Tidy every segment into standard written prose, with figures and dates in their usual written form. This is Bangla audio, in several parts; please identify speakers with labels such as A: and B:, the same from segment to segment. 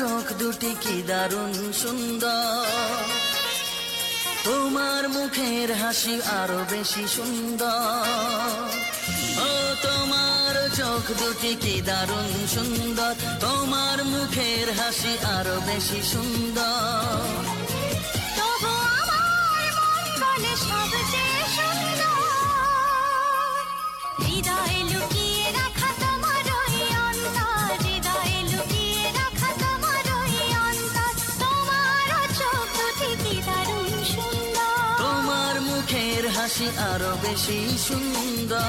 A: চোখ দুটি কি দারুণ সুন্দর, তোমার মুখের হাসি আরো বেশি সুন্দর। ও তোমার চোখ দুটি কি দারুণ সুন্দর, তোমার মুখের হাসি আরো বেশি সুন্দর।
B: তবু আমার মন বলে সবচেয়ে সুন্দর, হৃদয়ে লুকিয়ে রাখা তোমার ওই অন্তর, হৃদয়ে লুকিয়ে রাখা তোমার ওই অন্তর। তোমার চোখ দুটি কি দারুণ সুন্দর,
A: তোমার মুখের হাসি আরো বেশি সুন্দর।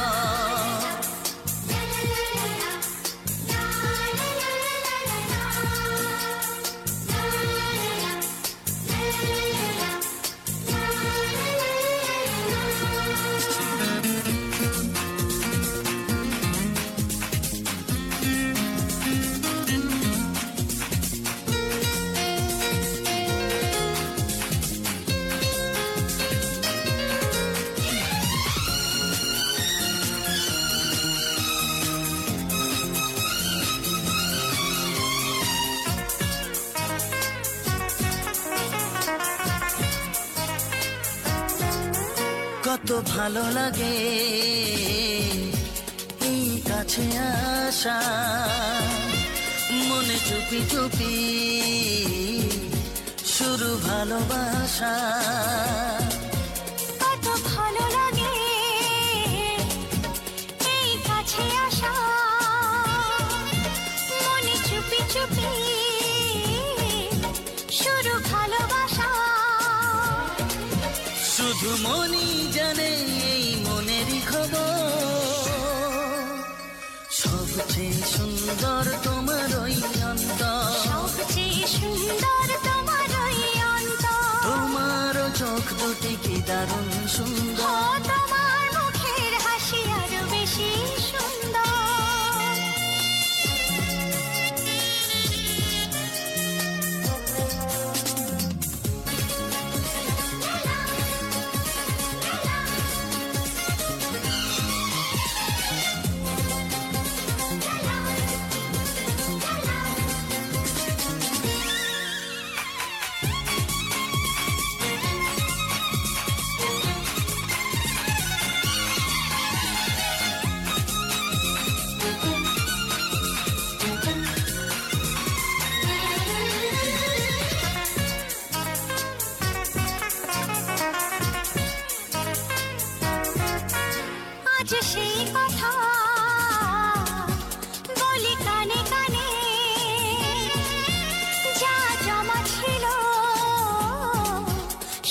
A: কত ভালো লাগে এই কাছে আসা, মনে চুপি চুপি শুরু ভালোবাসা।
B: কত ভালো লাগে এই কাছে আসা, মনে চুপি চুপি শুরু ভালোবাসা।
A: শুধু মনই জানে এই মনেরই খবর, সবচেয়ে সুন্দর তোমার ওই অন্তর,
B: সবচেয়ে সুন্দর তোমার ওই অন্তর।
A: তোমার চোখ দুটি কি দারুণ সুন্দর,
B: তোমার মুখের হাসি আরো বেশি সুন্দর। আজ সেই কথা বলি কানে কানে, যা জমা ছিল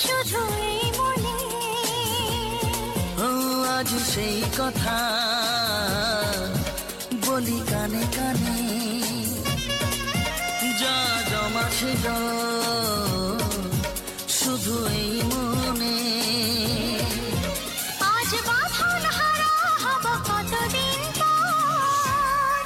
B: শুধু এই মনে।
A: ও আজ সেই কথা বলি কানে কানে, যা জমা ছিল শুধু এই মনে।
B: আজ বাঁধন হারা হব কতদিন পর,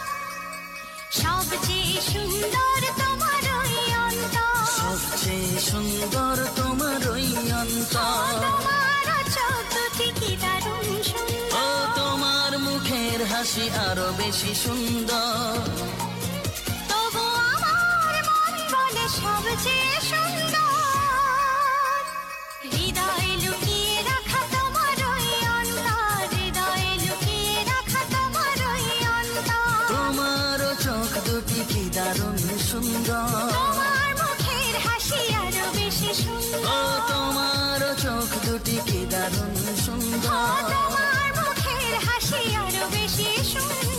B: সবচেয়ে সুন্দর তোমার ওই অন্তর,
A: সবচেয়ে সুন্দর তোমার ওই অন্তর।
B: তোমার চোখ দুটি কি দারুণ সুন্দর,
A: ও তোমার মুখের হাসি আরো বেশি সুন্দর।
B: তবু আমার মন বলে সবচেয়ে সুন্দর, হৃদয়ে লুকিয়ে রাখা তোমার ওই অন্তর, হৃদয়ে লুকিয়ে রাখা তোমার ওই অন্তর।
A: তোমার চোখ দুটি কি দারুণ সুন্দর,
B: তোমার মুখের হাসি আরো বেশি সুন্দর,
A: ও তোমার চোখ দুটি কি দারুণ সুন্দর।
B: তোমার মুখের হাসি আরো বেশি সুন্দর।